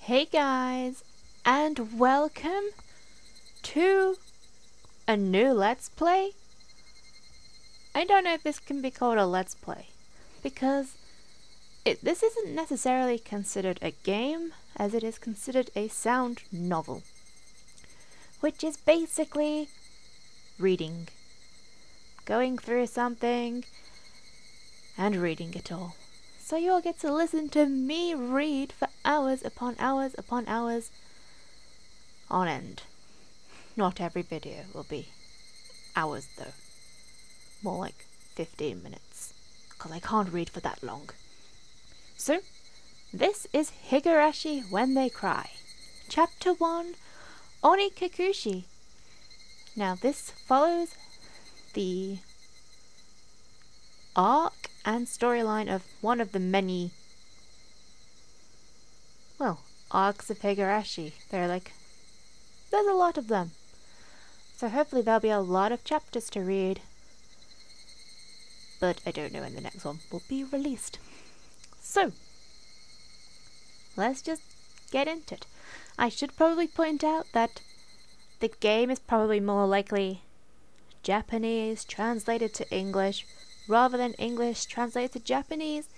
Hey guys, and welcome to a new Let's Play. I don't know if this can be called a Let's Play, because this isn't necessarily considered a game, as it is considered a sound novel, which is basically reading. Going through something and reading it all. So you all get to listen to me read for hours upon hours upon hours on end. Not every video will be hours though. More like 15 minutes. Because I can't read for that long. So, this is Higurashi When They Cry. Chapter 1, Onikakushi. Now this follows the arc and storyline of one of the many, arcs of Higurashi. There's a lot of them. So hopefully there'll be a lot of chapters to read. But I don't know when the next one will be released. So, let's just get into it. I should probably point out that the game is probably more likely Japanese translated to English rather than English translated to Japanese,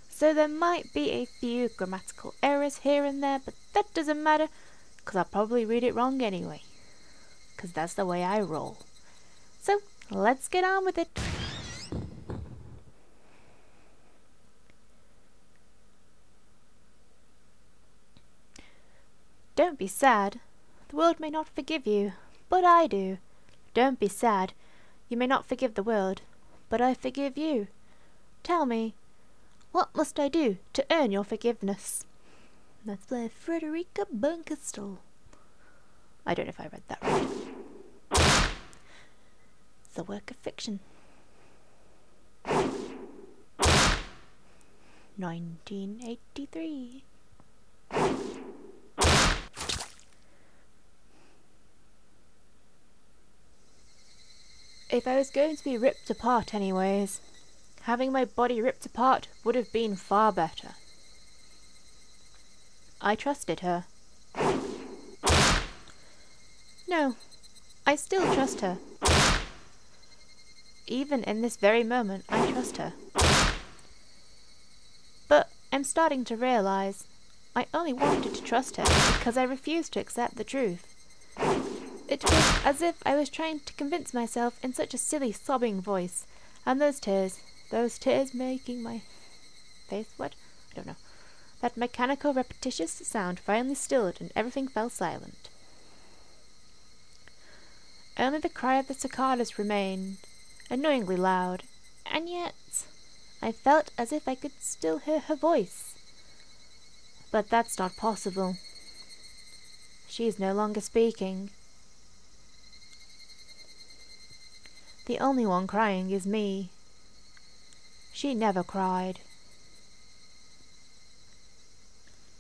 so there might be a few grammatical errors here and there, but that doesn't matter, because I'll probably read it wrong anyway, because that's the way I roll. So, let's get on with it. Don't be sad. The world may not forgive you, but I do. Don't be sad. You may not forgive the world, but I forgive you. Tell me, what must I do to earn your forgiveness? That's by Frederica Bunkestel. I don't know if I read that right. It's a work of fiction. 1983. If I was going to be ripped apart anyways, having my body ripped apart would have been far better. I trusted her. No, I still trust her. Even in this very moment, I trust her. But I'm starting to realize I only wanted to trust her because I refused to accept the truth. It was as if I was trying to convince myself in such a silly sobbing voice, and those tears making my face wet? I don't know. That mechanical repetitious sound finally stilled and everything fell silent. Only the cry of the cicadas remained, annoyingly loud, and yet I felt as if I could still hear her voice. But that's not possible. She is no longer speaking. The only one crying is me. She never cried.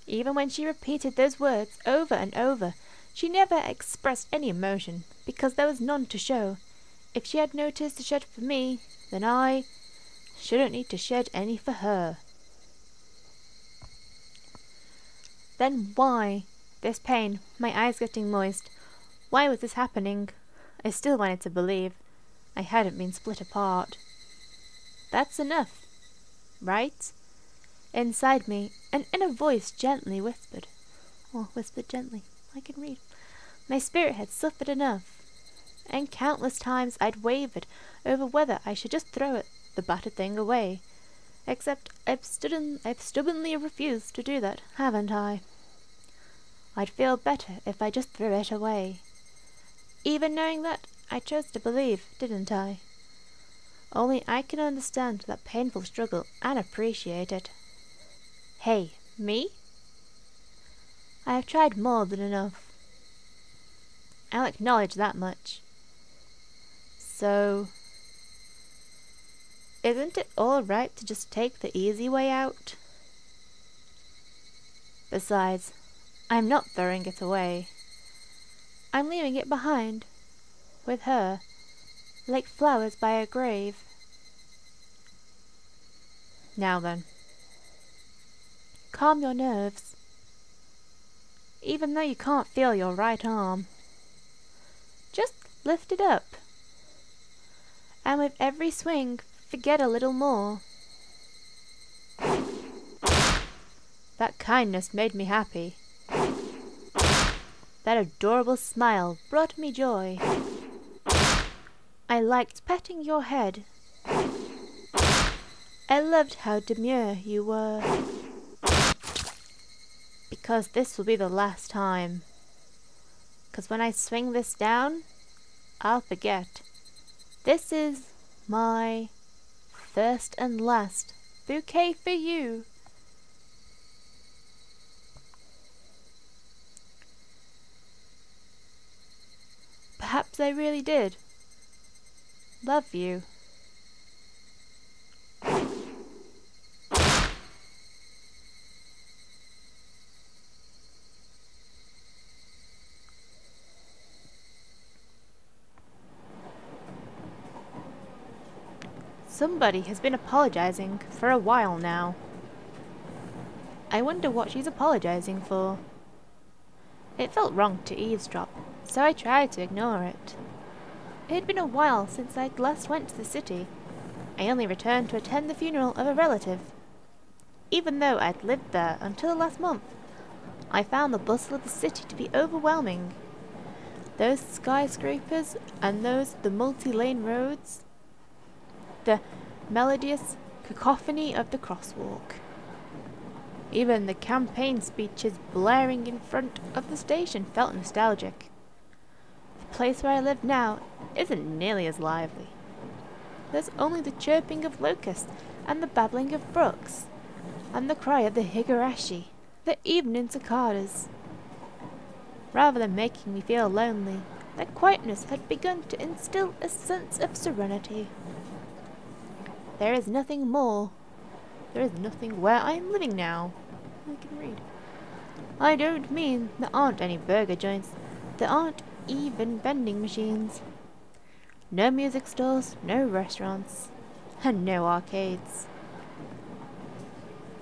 Even when she repeated those words over and over, she never expressed any emotion, because there was none to show. If she had no tears to shed for me, then I shouldn't need to shed any for her. Then why? This pain, my eyes getting moist. Why was this happening? I still wanted to believe I hadn't been split apart. That's enough, right? Inside me, an inner voice gently whispered. Whispered gently. I can read. My spirit had suffered enough, and countless times I'd wavered over whether I should just throw the battered thing away. Except I've stubbornly refused to do that, haven't I? I'd feel better if I just threw it away. Even knowing that, I chose to believe, didn't I? Only I can understand that painful struggle and appreciate it. Hey, me? I have tried more than enough. I'll acknowledge that much. So, isn't it all right to just take the easy way out? Besides, I'm not throwing it away. I'm leaving it behind, with her, like flowers by a grave. Now then, calm your nerves. even though you can't feel your right arm. Just lift it up, and with every swing, forget a little more. That kindness made me happy. That adorable smile brought me joy. I liked petting your head. I loved how demure you were. Because this will be the last time. Because when I swing this down, I'll forget. This is my first and last bouquet for you. Perhaps I really did love you. Somebody has been apologizing for a while now. I wonder what she's apologizing for. It felt wrong to eavesdrop, so I tried to ignore it. It had been a while since I last went to the city. I only returned to attend the funeral of a relative. Even though I'd lived there until last month, I found the bustle of the city to be overwhelming. Those skyscrapers and the multi-lane roads, the melodious cacophony of the crosswalk. Even the campaign speeches blaring in front of the station felt nostalgic. The place where I live now isn't nearly as lively. There's only the chirping of locusts and the babbling of brooks, and the cry of the Higurashi, the evening cicadas. Rather than making me feel lonely, that quietness had begun to instill a sense of serenity. There is nothing more. There is nothing where I am living now. I can read. I don't mean there aren't any burger joints. There aren't even vending machines. No music stores, no restaurants, and no arcades.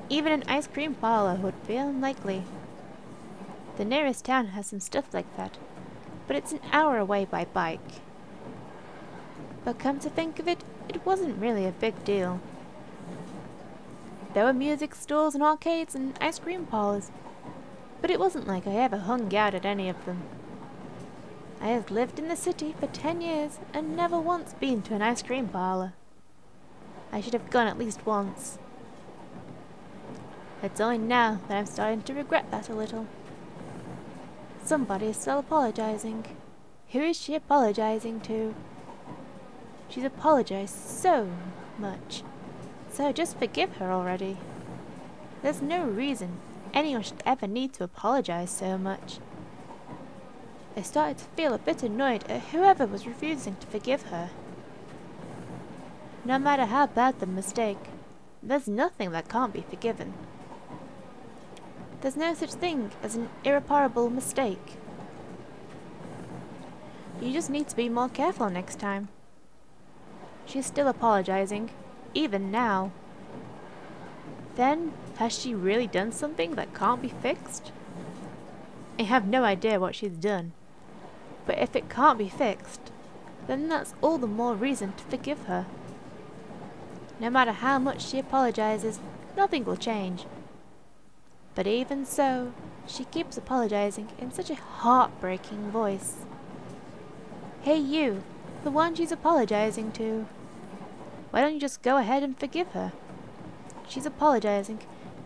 Even an ice cream parlor would be unlikely. The nearest town has some stuff like that, but it's an hour away by bike. But come to think of it, it wasn't really a big deal. There were music stores and arcades and ice cream parlors, but it wasn't like I ever hung out at any of them. I had lived in the city for 10 years and never once been to an ice cream parlor. I should have gone at least once. It's only now that I'm starting to regret that a little. Somebody is still apologizing. Who is she apologizing to? She's apologized so much. So just forgive her already. There's no reason anyone should ever need to apologize so much. I started to feel a bit annoyed at whoever was refusing to forgive her. No matter how bad the mistake, there's nothing that can't be forgiven. There's no such thing as an irreparable mistake. You just need to be more careful next time. She's still apologizing, even now. Then, has she really done something that can't be fixed? I have no idea what she's done. But if it can't be fixed, then that's all the more reason to forgive her. No matter how much she apologizes, nothing will change. But even so, she keeps apologizing in such a heartbreaking voice. Hey you, the one she's apologizing to. Why don't you just go ahead and forgive her? She's apologizing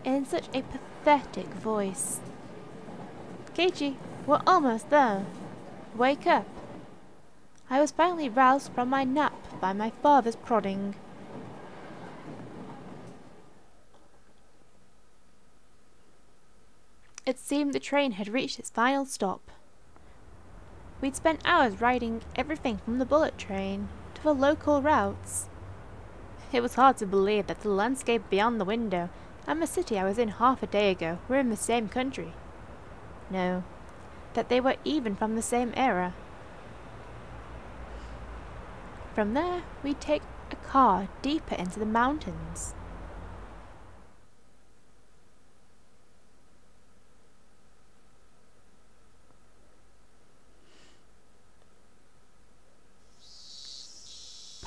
in such a pathetic voice. Keiichi, we're almost there. Wake up. I was finally roused from my nap by my father's prodding. It seemed the train had reached its final stop. We'd spent hours riding everything from the bullet train to the local routes. It was hard to believe that the landscape beyond the window and the city I was in half a day ago were in the same country. No, that they were even from the same era. From there, we'd take a car deeper into the mountains.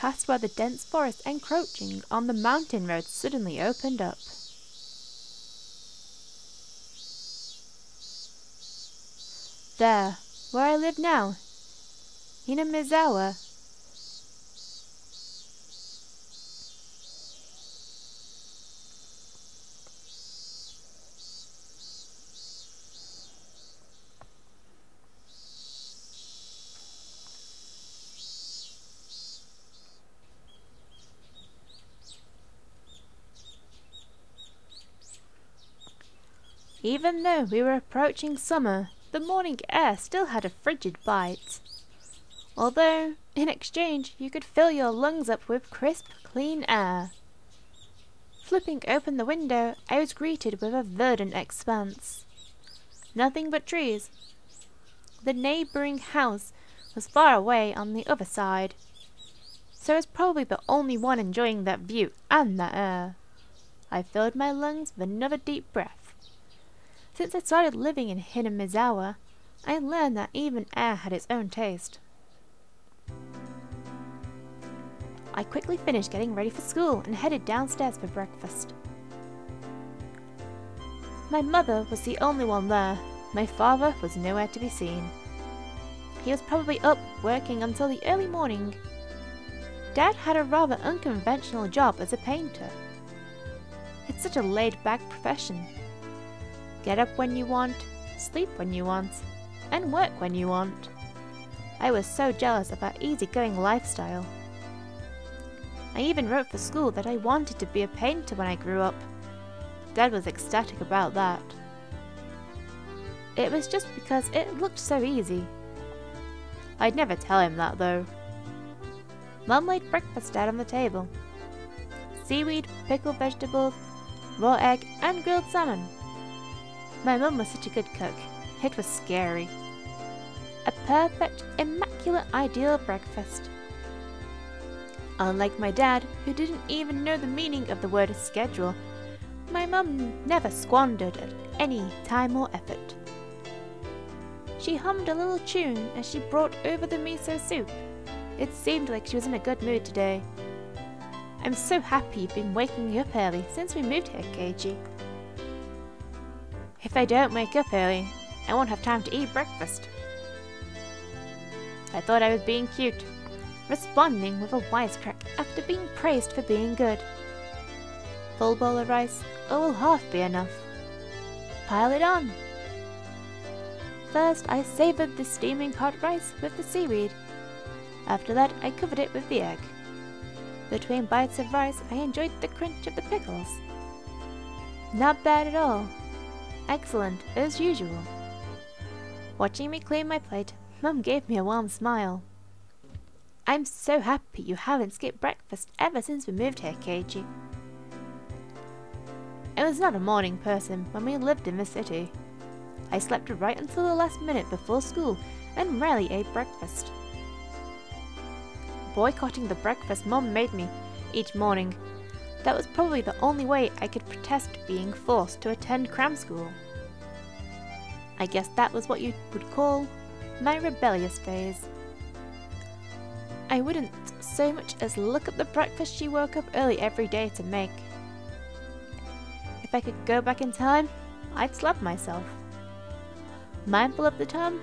past where the dense forest encroaching on the mountain road suddenly opened up. There, where I live now, Hinamizawa. Even though we were approaching summer, the morning air still had a frigid bite. Although, in exchange, you could fill your lungs up with crisp, clean air. Flipping open the window, I was greeted with a verdant expanse. Nothing but trees. The neighbouring house was far away on the other side, so I was probably the only one enjoying that view and that air. I filled my lungs with another deep breath. Since I started living in Hinamizawa, I learned that even air had its own taste. I quickly finished getting ready for school and headed downstairs for breakfast. My mother was the only one there. My father was nowhere to be seen. He was probably up working until the early morning. Dad had a rather unconventional job as a painter. It's such a laid-back profession. Get up when you want, sleep when you want, and work when you want. I was so jealous of that easygoing lifestyle. I even wrote for school that I wanted to be a painter when I grew up. Dad was ecstatic about that. It was just because it looked so easy. I'd never tell him that though. Mum laid breakfast out on the table. Seaweed, pickled vegetables, raw egg, and grilled salmon. My mum was such a good cook, it was scary. A perfect, immaculate, ideal breakfast. Unlike my dad, who didn't even know the meaning of the word schedule, my mum never squandered any time or effort. She hummed a little tune as she brought over the miso soup. It seemed like she was in a good mood today. I'm so happy you've been waking me up early since we moved here, Keiichi. If I don't wake up early, I won't have time to eat breakfast. I thought I was being cute, responding with a wisecrack after being praised for being good. Full bowl of rice, or will half be enough? Pile it on! First, I savoured the steaming hot rice with the seaweed. After that, I covered it with the egg. Between bites of rice, I enjoyed the crunch of the pickles. Not bad at all. Excellent, as usual. Watching me clean my plate, Mum gave me a warm smile. I'm so happy you haven't skipped breakfast ever since we moved here, Keiichi. I was not a morning person when we lived in the city. I slept right until the last minute before school and rarely ate breakfast. Boycotting the breakfast Mum made me each morning, that was probably the only way I could protest being forced to attend cram school. I guess that was what you would call my rebellious phase. I wouldn't so much as look at the breakfast she woke up early every day to make. If I could go back in time, I'd slap myself. Mindful of the time,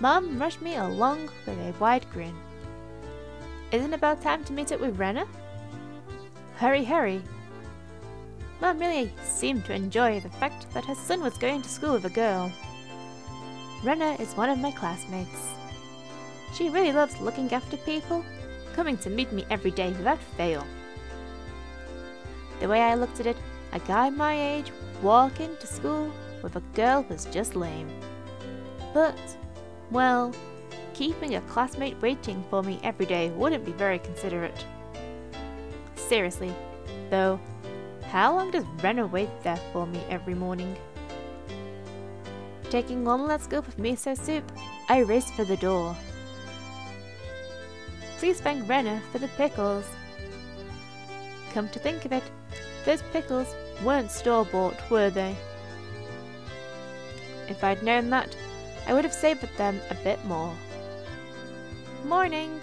Mum rushed me along with a wide grin. Isn't it about time to meet up with Rena? Hurry, hurry. Mum really seemed to enjoy the fact that her son was going to school with a girl. Rena is one of my classmates. She really loves looking after people, coming to meet me every day without fail. The way I looked at it, a guy my age walking to school with a girl was just lame. But, well, keeping a classmate waiting for me every day wouldn't be very considerate. Seriously, though, how long does Rena wait there for me every morning? Taking one last scoop of miso soup, I raced for the door. Please thank Rena for the pickles. Come to think of it, those pickles weren't store-bought, were they? If I'd known that, I would have savoured them a bit more. Morning!